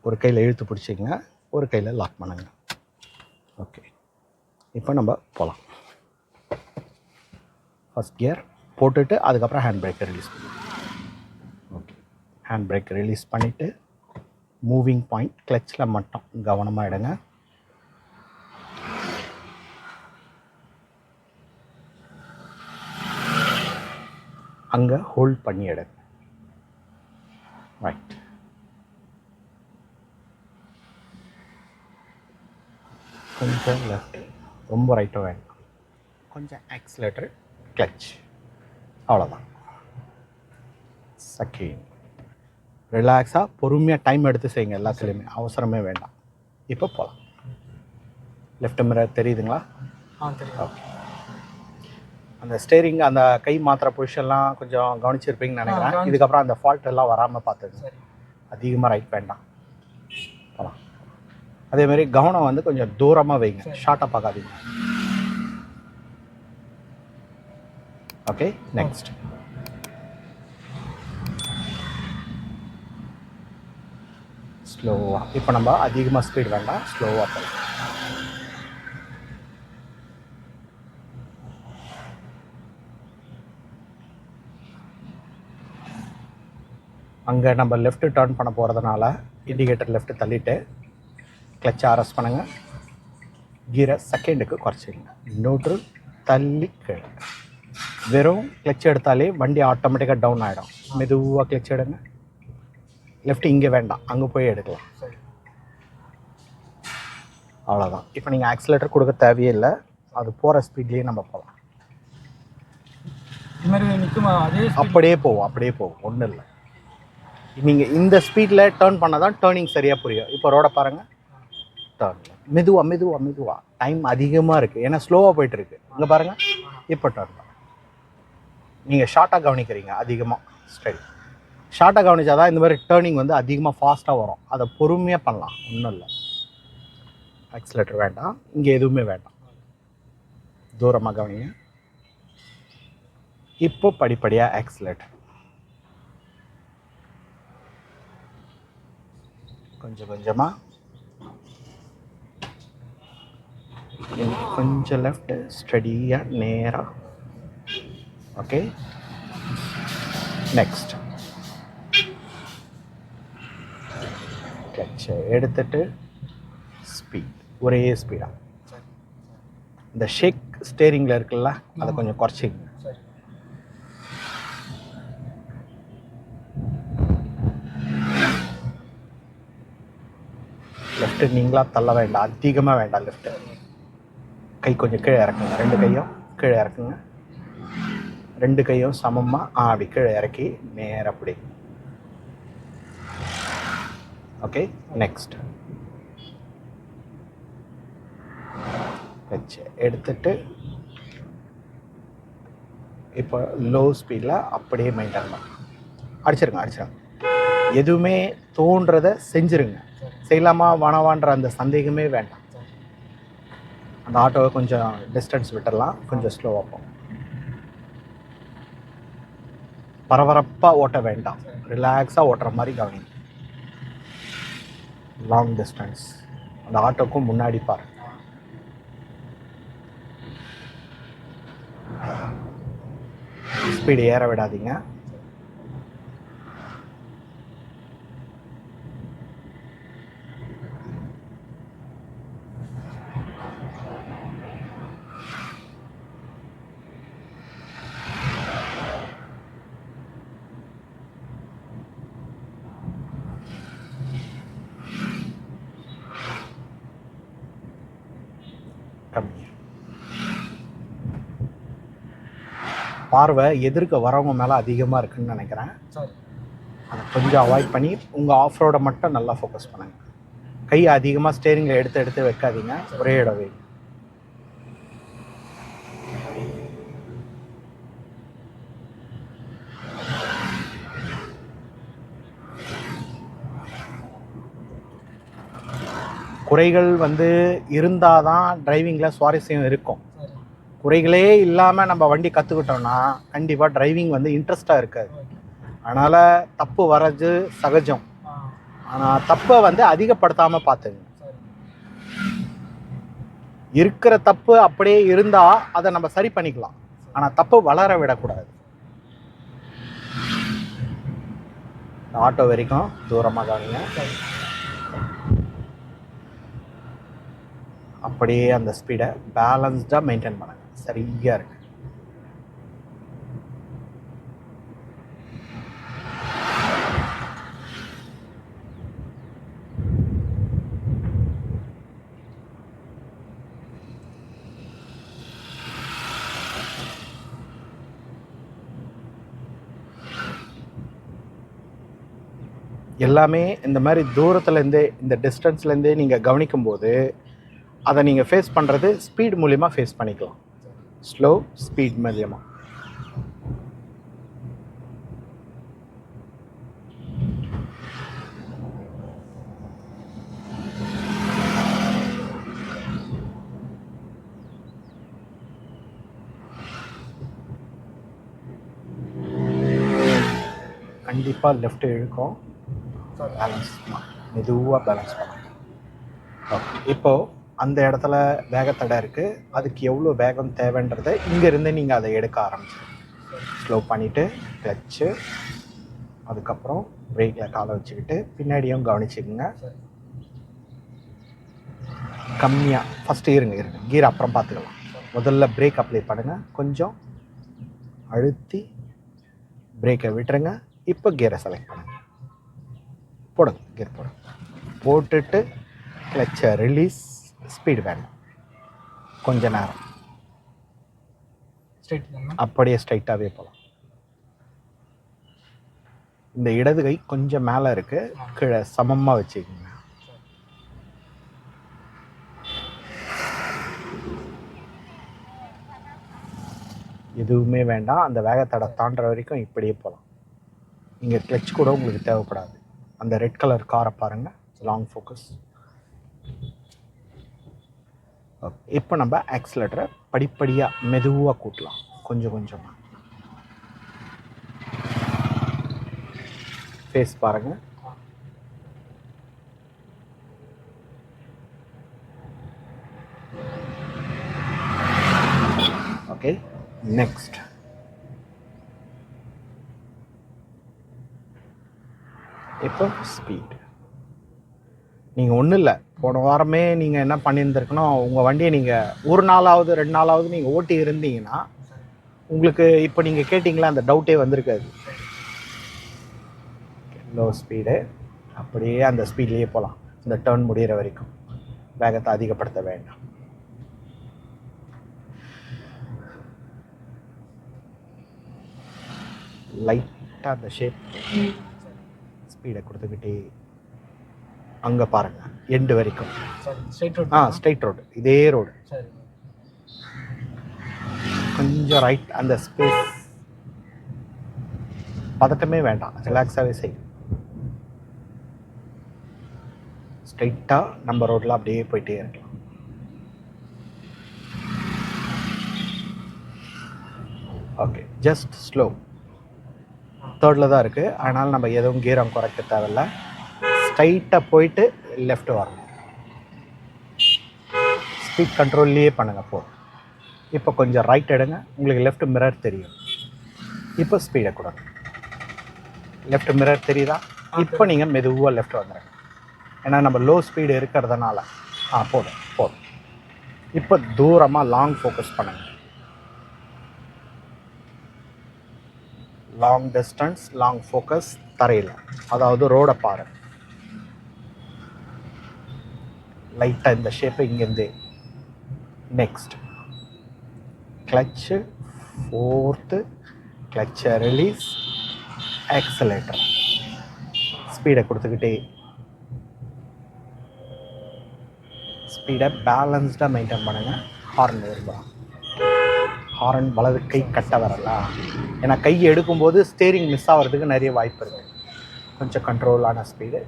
ஒரு கையில் இழுத்து பிடிச்சிங்க, ஒரு கையில் லாக் பண்ணுங்க. ஓகே, இப்போ நம்ம போகலாம். ஃபஸ்ட் கியர் போட்டுட்டு அதுக்கப்புறம் ஹேண்ட் பிரேக்கை ரிலீஸ் பண்ணுங்க. ஓகே, ஹேண்ட் பிரேக் ரிலீஸ் பண்ணிவிட்டு மூவிங் பாயிண்ட் கிளச்சில் மட்டும் கவனமாக எடுங்க. அங்கே ஹோல்ட் பண்ணி எடுங்க. ரைட், கொஞ்சம் லெஃப்ட், ரொம்ப ரைட்டாக வேண்டாம், கொஞ்சம் ஆக்சிலேட்டர், கிளச், அவ்வளோதான். செகண்ட், ரிலாக்ஸாக பொறுமையாக டைம் எடுத்து செய்யுங்க, எல்லாத்துலேயுமே அவசரமே வேண்டாம். இப்போ போகலாம். லெஃப்ட் மிரர் தெரியுதுங்களா? ஓகே, அந்த ஸ்டேரிங் அந்த கை மாத்திர பொசிஷன்லாம் கொஞ்சம் கவனிச்சிருப்பீங்கன்னு நினைக்கிறேன். இதுக்கப்புறம் அந்த ஃபால்ட் எல்லாம் வராமல் பார்த்துங்க. அதிகமாக ரைட் வேண்டாம். போகலாம். அதேமாதிரி கவனம் வந்து கொஞ்சம் தூரமாக வைங்க, ஷார்ட்டாக பார்க்காதீங்க. Okay, next. ஸ்லோவாக, இப்போ நம்ம அதிகமாக ஸ்பீட் வேண்டாம், ஸ்லோவாக போகலாம். அங்கே நம்ம லெஃப்ட்டு டர்ன் பண்ண போகிறதுனால இண்டிகேட்டர் லெஃப்ட்டு தள்ளிவிட்டு கிளச்சை அரெஸ்ட் பண்ணுங்கள். கீரை செகண்டுக்கு குறைச்சிங்க. நியூட்ரல் தள்ளி கீழே. வெறும் கிளச் எடுத்தாலே வண்டி ஆட்டோமேட்டிக்காக டவுன் ஆகிடும். மெதுவாக கிளச் எடுங்க. லெஃப்ட் இங்கே வேண்டாம், அங்கே போய் எடுக்கலாம். அவ்வளோதான். இப்போ நீங்கள் ஆக்சிலேட்டர் கொடுக்க தேவையே இல்லை, அது போகிற ஸ்பீட்லேயே நம்ம போகலாம். அப்படியே போவோம், அப்படியே போவோம், ஒன்றும் இல்லை. நீங்கள் இந்த ஸ்பீடில் டேர்ன் பண்ணால் தான் டேர்னிங் சரியாக புரியும். இப்போ ரோடை பாருங்கள், டேர்ன் மெதுவாக மெதுவாக மெதுவாக, டைம் அதிகமாக இருக்குது, ஏன்னா ஸ்லோவாக போயிட்டுருக்கு. இங்கே பாருங்கள், இப்போ டேர்ன் தான். நீங்கள் ஷார்ட்டாக கவனிக்கிறீங்க, அதிகமாக ஸ்டடி ஷார்ட்டாக கவனிச்சா தான் இந்த மாதிரி டேர்னிங் வந்து அதிகமாக ஃபாஸ்ட்டாக வரும். அதை பொறுமையாக பண்ணலாம், ஒன்றும் இல்லை. ஆக்சிலேட்டர் வேண்டாம், இங்கே எதுவுமே வேண்டாம், தூரமாக கவனிங்க. இப்போ படிப்படியாக ஆக்சிலேட்டர் கொஞ்சம் கொஞ்சமாக, கொஞ்சம் லெஃப்ட், ஸ்டடியாக நேராக. Okay, next. கிளச்சை எடுத்துட்டு ஸ்பீட், ஒரே ஸ்பீடாக. இந்த ஷேக் ஸ்டேரிங்கில் இருக்குல்ல, அதை கொஞ்சம் குறைச்சிங்க. லெஃப்ட்டு நீங்களாக தள்ள வேண்டாம், அதிகமாக வேண்டாம். லெஃப்ட்டு கை கொஞ்சம் கீழே இறக்குங்க, ரெண்டு கையும் கீழே இறக்குங்க. ரெண்டு கையும் சமமாக அப்படி கீழே இறக்கி நேராக அப்படி. Okay, next. வச்சு எடுத்துட்டு இப்போ லோ ஸ்பீடில் அப்படியே மெயின்டைன் பண்ணலாம். அடிச்சிருங்க. எதுவுமே தோன்றதை செஞ்சுருங்க. செய்யலாமா வேணாவான்ற அந்த சந்தேகமே வேண்டாம். அந்த ஆட்டோவை கொஞ்சம் டிஸ்டன்ஸ் விட்டுடலாம், கொஞ்சம் ஸ்லோவாக போகும். பரபரப்பாக ஓட்ட வேண்டாம், ரிலாக்ஸாக ஓட்டுற மாதிரி கவனிங்க. லாங் டிஸ்டன்ஸ் அந்த ஆட்டோக்கும் முன்னாடி பாருங்க. ஸ்பீடு ஏற விடாதீங்க. பார்வை எதிர்க்க வரவங்க மேலே அதிகமாக இருக்குதுன்னு நினைக்கிறேன். அதை கொஞ்சம் அவாய்ட் பண்ணி உங்கள் ஆஃப் ரோடை மட்டும் நல்லா ஃபோக்கஸ் பண்ணுங்கள். கையை அதிகமாக ஸ்டேரிங்கில் எடுத்து வைக்காதீங்க, ஒரே இடம் வைங்க. குறைகள் வந்து இருந்தால் தான் டிரைவிங்கில் சுவாரஸ்யம் இருக்கும். குறைகளே இல்லாமல் நம்ம வண்டி கற்றுக்கிட்டோம்னா கண்டிப்பாக டிரைவிங் வந்து இன்ட்ரெஸ்டாக இருக்காது. அதனால் தப்பு வர்றது சகஜம். ஆனால் தப்பை வந்து அதிகப்படுத்தாமல் பார்த்துங்க. இருக்கிற தப்பு அப்படியே இருந்தால் அதை நம்ம சரி பண்ணிக்கலாம். ஆனால் தப்பு வளர விடக்கூடாது. ஆட்டோ வரைக்கும் தூரமாக காணுங்க. அப்படியே அந்த ஸ்பீடை பேலன்ஸ்டாக மெயின்டைன் பண்ணுங்க. சரியாக இருக்கு. எல்லாமே இந்த மாதிரி தூரத்துலேருந்தே, இந்த டிஸ்டன்ஸ்லேருந்தே நீங்கள் கவனிக்கும்போது அதை நீங்கள் ஃபேஸ் பண்ணுறது ஸ்பீட் மூலிமா ஃபேஸ் பண்ணிக்கலாம். ஸ்லோ ஸ்பீட் மூலியமாக. கண்டிப்பாக லெஃப்ட் இழுக்கும். பேலன்ஸ் மெதுவாக பேலன்ஸ் பண்ணணும். ஓகே, இப்போது அந்த இடத்துல வேகத்தடை இருக்குது. அதுக்கு எவ்வளோ வேகம் தேவைன்றதை இங்கேருந்து நீங்கள் அதை எடுக்க ஆரம்பிச்சிடுங்க. ஸ்லோ பண்ணிவிட்டு கிளச்சு, அதுக்கப்புறம் பிரேக்கில் காலை வச்சுக்கிட்டு பின்னாடியும் கவனிச்சுக்கோங்க. கம்மியாக ஃபஸ்ட்டு இருங்க கீர் அப்புறம் பார்த்துக்கலாம். முதல்ல பிரேக் அப்ளை பண்ணுங்கள். கொஞ்சம் அழுத்தி பிரேக்கை விட்டுருங்க. இப்போ கியரை செலக்ட் பண்ணுங்கள். போடுங்க, கியர் போடுங்க. போட்டுட்டு கிளச்சை ரிலீஸ். ஸ்பீடு வேணும். கொஞ்ச நேரம் அப்படியே ஸ்ட்ரைட்டாகவே போகலாம். இந்த இடது கை கொஞ்சம் மேலே இருக்குது, கீழே சமமாக வச்சுக்கோங்க. எதுவுமே வேண்டாம். அந்த வேகத்தடை தாண்டுற வரைக்கும் இப்படியே போகலாம். இங்கே கிளச் கூட உங்களுக்கு தேவைப்படாது. அந்த ரெட் கலர் காரை பாருங்கள், லாங் ஃபோக்கஸ். இப்போ நம்ம ஆக்சிலேட்டரை படிப்படியாக மெதுவாக கூட்டலாம். கொஞ்சம் கொஞ்சமாக ஃபேஸ் பாருங்கள். ஓகே, நெக்ஸ்ட் இப்போ ஸ்பீட். நீங்கள் ஒன்றும் இல்லை, போன வாரமே நீங்கள் என்ன பண்ணியிருந்துருக்கணும், உங்கள் வண்டியை நீங்கள் ஒரு நாளாவது 2 நாளாவது நீங்கள் ஓட்டி இருந்தீங்கன்னா உங்களுக்கு இப்போ நீங்கள் கேட்டிங்களா அந்த டவுட்டே வந்திருக்காது. லோ ஸ்பீடு, அப்படியே அந்த ஸ்பீட்லேயே போகலாம். இந்த டர்ன் முடிகிற வரைக்கும் வேகத்தை அதிகப்படுத்த வேண்டாம். லைட்டாக அந்த ஷேப் ஸ்பீடை கொடுத்துக்கிட்டே அங்கே பாருங்கள் எண்டு வரைக்கும். ஸ்ட்ரைட் ரோடு, இதே ரோடு. கொஞ்சம் ரைட், அந்த ஸ்பேஸ் பதட்டமே வேண்டாம், ரிலாக்ஸாகவே செய்யும். ஸ்ட்ரைட்டாக நம்ம ரோட்டில் அப்படியே போயிட்டே இருக்கலாம். Okay, just slow. தேர்டில் தான் இருக்குது, அதனால் நம்ம எதுவும் கீரம் குறைக்க தேவையில்ல. ஸ்ட்ரைட்டாக போயிட்டு லெஃப்ட் வரணும். ஸ்பீட் கண்ட்ரோல்லையே பண்ணுங்கள். இப்போ கொஞ்சம் ரைட் எடுங்க, உங்களுக்கு லெஃப்ட் மிரர் தெரியும். இப்போ ஸ்பீடை கொடுங்க. லெஃப்ட் மிரர் தெரியுதா? இப்போ நீங்கள் மெதுவாக லெஃப்ட் வந்துடுங்க. ஏன்னா நம்ம லோ ஸ்பீடு இருக்கிறதுனால. போதும். இப்போ தூரமாக லாங் ஃபோக்கஸ் பண்ணுங்கள். லாங் டிஸ்டன்ஸ், லாங் ஃபோக்கஸ் தரையில், அதாவது ரோடை பாருங்கள். லைட்டாக இந்த ஷேப்பை இங்கேருந்தே. நெக்ஸ்ட் கிளச்சு, ஃபோர்த்து கிளச்சை ரிலீஸ், ஆக்சிலேட்டர். ஸ்பீடை கொடுத்துக்கிட்டே, ஸ்பீடை பேலன்ஸ்டாக மெயின்டைன் பண்ணுங்கள். ஹார்ன் விரும்பலாம். ஹார்ன் வலது கை கட்ட வரலாம். ஏன்னா கை எடுக்கும்போது ஸ்டேரிங் மிஸ் ஆகிறதுக்கு நிறைய வாய்ப்பு இருக்குது. கொஞ்சம் கண்ட்ரோலான ஸ்பீடு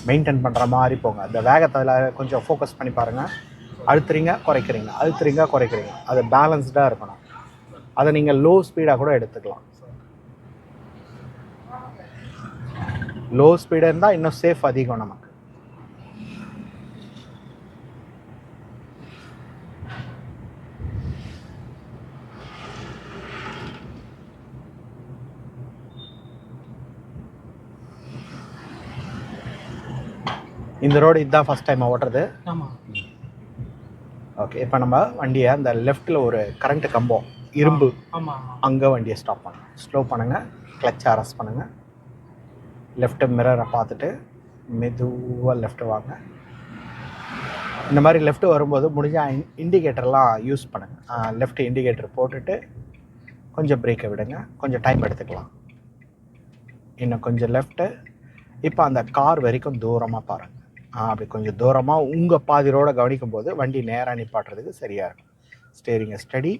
மெயின்டைன் பண்ணுற மாதிரி போங்க. அந்த வேகத்தில் கொஞ்சம் ஃபோக்கஸ் பண்ணி பாருங்கள். அழுத்துறீங்க குறைக்கிறீங்க, அது பேலன்ஸ்டாக இருக்கணும். அதை நீங்கள் லோ ஸ்பீடாக கூட எடுத்துக்கலாம். லோ ஸ்பீடு இருந்தால் இன்னும் சேஃப் அதிகம் நமக்கு. இந்த ரோடு இதுதான் ஃபஸ்ட் டைம் ஓட்டுறது. ஆமாம். ஓகே, இப்போ நம்ம வண்டியை அந்த லெஃப்ட்டில் ஒரு கரண்ட் கம்பம் இரும்பு, அங்கே வண்டியை ஸ்டாப் பண்ணுங்க. ஸ்லோ பண்ணுங்கள், கிளச்சை அரெஸ்ட் பண்ணுங்கள். லெஃப்ட்டு மிரரை பார்த்துட்டு மெதுவாக லெஃப்ட்டு வாங்க. இந்த மாதிரி லெஃப்ட்டு வரும்போது முடிஞ்சால் இண்டிகேட்டர்லாம் யூஸ் பண்ணுங்கள். லெஃப்ட் இண்டிகேட்டர் போட்டுட்டு கொஞ்சம் பிரேக்கை விடுங்க. கொஞ்சம் டைம் எடுத்துக்கலாம். இன்னும் கொஞ்சம் லெஃப்ட்டு. இப்போ அந்த கார் வரைக்கும் தூரமாக பாருங்கள். அப்படி கொஞ்சம் தூரமாக உங்கள் பாதி ரோட கவனிக்கும் போது வண்டி நேராக நிப்பாட்டுறதுக்கு சரியாக இருக்கும். ஸ்டேரிங்கை ஸ்டடி,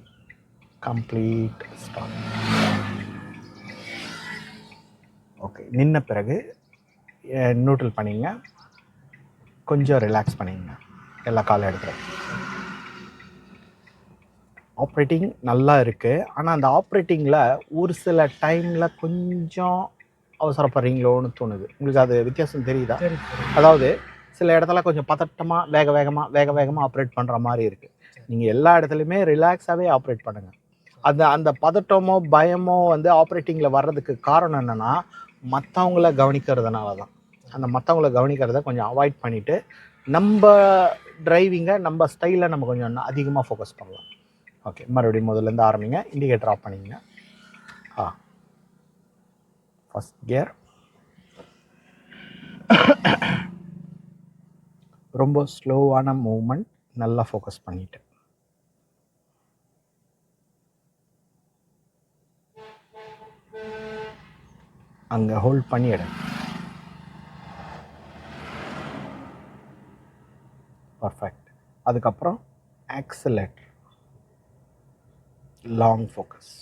கம்ப்ளீட் ஸ்டாப். ஓகே, நின்ன பிறகு நியூட்ரல் பண்ணிங்க. கொஞ்சம் ரிலாக்ஸ் பண்ணிங்க. எல்லா காலும் எடுத்துகிறேன். ஆப்ரேட்டிங் நல்லா இருக்குது. ஆனால் அந்த ஆப்ரேட்டிங்கில் ஒரு சில டைமில் கொஞ்சம் அவசரப்படுறீங்களோன்னு தோணுது. உங்களுக்கு அது வித்தியாசம் தெரியுதா? அதாவது சில இடத்துல கொஞ்சம் பதட்டமாக வேக வேகமாக ஆப்ரேட் பண்ணுற மாதிரி இருக்குது. நீங்கள் எல்லா இடத்துலையுமே ரிலாக்ஸாகவே ஆப்ரேட் பண்ணுங்கள். அந்த பதட்டமோ பயமோ ஆப்ரேட்டிங்கில் வர்றதுக்கு காரணம் என்னென்னா மற்றவங்கள கவனிக்கிறதுனால தான். அந்த மற்றவங்கள கவனிக்கிறத கொஞ்சம் அவாய்ட் பண்ணிவிட்டு நம்ம டிரைவிங்கை நம்ம ஸ்டைலில் நம்ம கொஞ்சம் அதிகமாக ஃபோக்கஸ் பண்ணலாம். ஓகே, மறுபடியும் முதல்லேருந்து ஆரம்பிங்க. இண்டிகேட்டர் ஆஃப் பண்ணிங்க. First gear. ரொம்ப ஸ்லோவான மூவ்மெண்ட், நல்லா ஃபோக்கஸ் பண்ணிட்டு அங்கே ஹோல்ட் பண்ணி எடுங்க. பர்ஃபெக்ட். அதுக்கப்புறம் accelerator, long focus.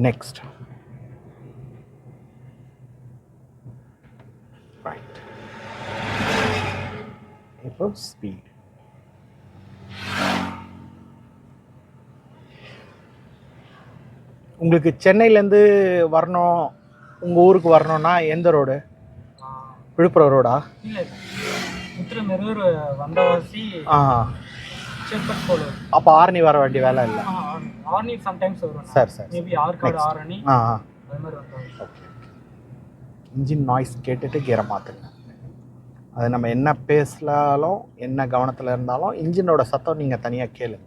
Next right. இப்போ ஸ்பீட். உங்களுக்கு சென்னையிலேருந்து வரணும், உங்கள் ஊருக்கு வரணும்னா எந்த ரோடு? விழுப்புரம் ரோடா? அப்போ ஆரணி வர வேண்டிய வேலை இல்லை. சரி சரி. ஓகே. இன்ஜின் நாய்ஸ் கேட்டுட்டு கியரை மாற்றுங்க. அது நம்ம என்ன பேசலாலும் என்ன கவனத்தில் இருந்தாலும் இன்ஜினோட சத்தம் நீங்கள் தனியாக கேளுங்க.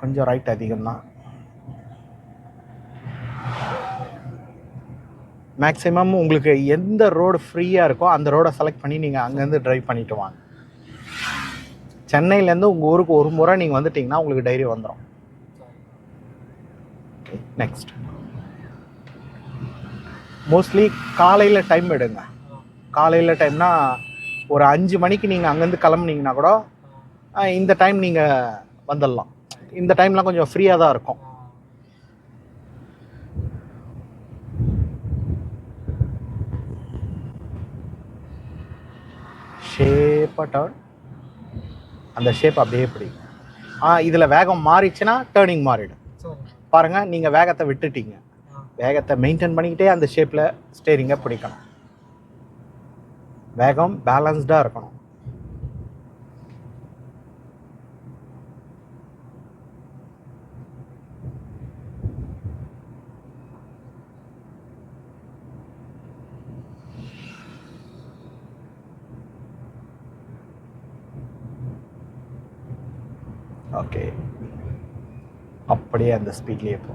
கொஞ்சம் ரைட் அதிகம்தான். மேக்ஸிமம் உங்களுக்கு எந்த ரோடு ஃப்ரீயாக இருக்கோ அந்த ரோடை செலக்ட் பண்ணி நீங்கள் அங்கேருந்து ட்ரைவ் பண்ணிட்டு வாங்க. சென்னையிலேருந்து உங்கள் ஊருக்கு ஒரு முறை நீங்கள் வந்துட்டிங்கன்னா உங்களுக்கு டைரி வந்துடும். Okay, next. மோஸ்ட்லி காலையில் டைம் எடுங்க. காலையில் டைம்னா ஒரு 5 மணிக்கு நீங்கள் அங்கேருந்து கிளம்புனீங்கன்னா கூட இந்த டைம் நீங்கள் வந்துடலாம். இந்த டைம்லாம் கொஞ்சம் ஃப்ரீயாக தான் இருக்கும். ஷேப்பாக டர்ன். அந்த ஷேப் அப்படியே பிடிக்கும். இதில் வேகம் மாறிச்சுன்னா டேர்னிங் மாறிடும். பாருங்கள், நீங்கள் வேகத்தை விட்டுட்டீங்க. வேகத்தை மெயின்டைன் பண்ணிக்கிட்டே அந்த ஷேப்பில் ஸ்டேரிங்கை பிடிக்கணும். வேகம் பேலன்ஸ்டாக இருக்கணும். ஓகே, அப்படியே அந்த ஸ்பீட்லேயே போ.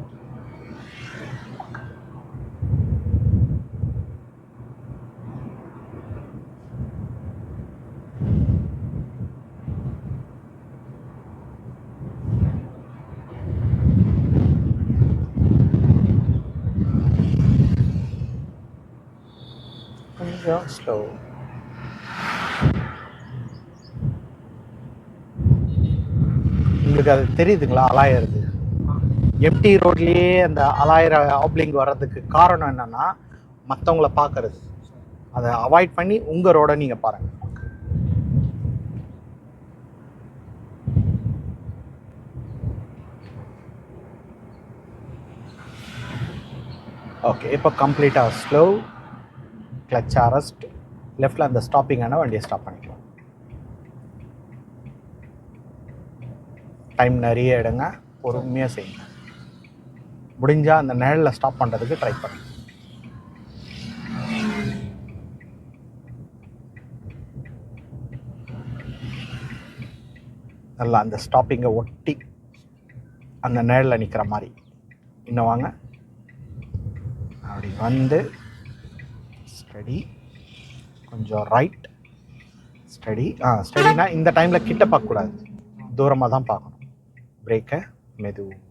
கொஞ்சம் ஸ்லோ. உங்களுக்கு அது தெரியுதுங்களா அலாயிறது? எம்டி ரோட்லேயே அந்த அலாயிர ஆப்லிங் வர்றதுக்கு காரணம் என்னென்னா மற்றவங்கள பார்க்கறது. அதை அவாய்ட் பண்ணி உங்கள் ரோடை நீங்கள் பாருங்கள். ஓகே, இப்போ கம்ப்ளீட்டாக ஸ்லோ, கிளச் அரெஸ்ட், லெஃப்டில் அந்த ஸ்டாப்பிங்கான வண்டியை ஸ்டாப் பண்ணிக்கலாம். டைம் நிறைய எடுங்க, பொறுமையாக செய்யுங்க. முடிஞ்சால் அந்த நிழலில் ஸ்டாப் பண்ணுறதுக்கு ட்ரை பண்ணுங்க. நல்லா அந்த ஸ்டாப்பிங்கை ஒட்டி அந்த நிழலில் நிற்கிற மாதிரி இன்னும் வாங்க. அப்படி வந்து ஸ்டடி, கொஞ்சம் ரைட், ஸ்டடி. ஸ்டடினா இந்த டைமில் கிட்ட பார்க்கக்கூடாது, தூரமாக தான் பார்க்கணும். பிரேக்கை மெதுவாக.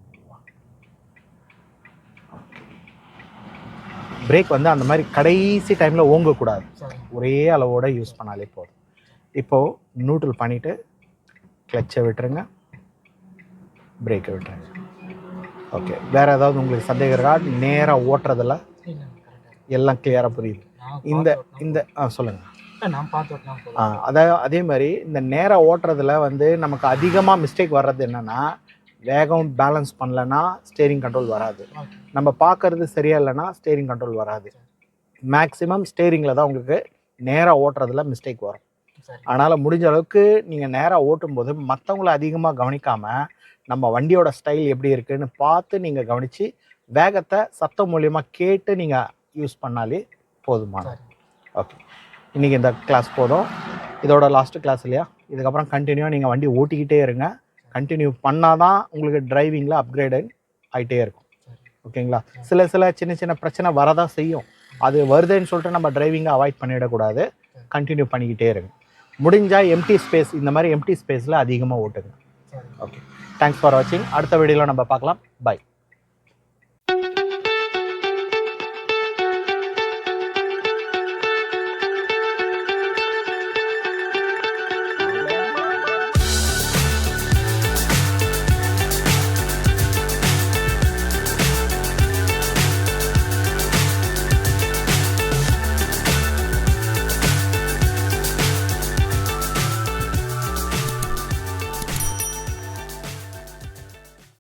பிரேக் வந்து அந்த மாதிரி கடைசி டைமில் ஓங்கக்கூடாது, ஒரே அளவோடு யூஸ் பண்ணாலே போதும். இப்போது நியூட்ரல் பண்ணிவிட்டு கிளச்சை விட்டுருங்க, பிரேக்கை விட்டுருங்க. ஓகே, வேறு ஏதாவது உங்களுக்கு சந்தேகம் இருக்கா? நேராக ஓட்டுறதில்ல எல்லாம் கிளியராக புரியுது. இந்த இந்த சொல்லுங்கள். அதே மாதிரி இந்த நேராக ஓட்டுறதுல வந்து நமக்கு அதிகமாக மிஸ்டேக் வர்றது என்னென்னா, வேகம் பேலன்ஸ் பண்ணலன்னா ஸ்டேரிங் கண்ட்ரோல் வராது, நம்ம பார்க்கறது சரியா இல்லைன்னா ஸ்டேரிங் கண்ட்ரோல் வராது. மேக்ஸிமம் ஸ்டேரிங்கில் தான் உங்களுக்கு நேராக ஓட்டுறதுல மிஸ்டேக் வரும். அதனால் முடிஞ்ச அளவுக்கு நீங்கள் நேராக ஓட்டும்போது மற்றவங்கள அதிகமாக கவனிக்காமல் நம்ம வண்டியோட ஸ்டைல் எப்படி இருக்குதுன்னு பார்த்து நீங்கள் கவனித்து வேகத்தை சத்தம் மூலியமாக கேட்டு நீங்கள் யூஸ் பண்ணாலே போதுமானது. ஓகே, இன்றைக்கி இந்த கிளாஸ் போதும், இதோட லாஸ்ட்டு கிளாஸ் இல்லையா? இதுக்கப்புறம் கண்டினியூவாக நீங்கள் வண்டி ஓட்டிக்கிட்டே இருங்க. கண்டினியூ பண்ணால் தான் உங்களுக்கு டிரைவிங்கில் அப்கிரேடு ஆகிட்டே இருக்கும். ஓகேங்களா? சில சின்ன சின்ன பிரச்சனை வரதான் செய்யும், அது வருதுன்னு சொல்லிட்டு நம்ம டிரைவிங்கை அவாய்ட் பண்ணிடக்கூடாது. கண்டினியூ பண்ணிக்கிட்டே இருங்க. முடிஞ்சால் எம்டி ஸ்பேஸ், இந்த மாதிரி எம்டி ஸ்பேஸில் அதிகமாக ஓட்டுங்க. ஓகே, தேங்க்ஸ் ஃபார் வாட்சிங். அடுத்த வீடியோவில் நம்ம பார்க்கலாம். பை.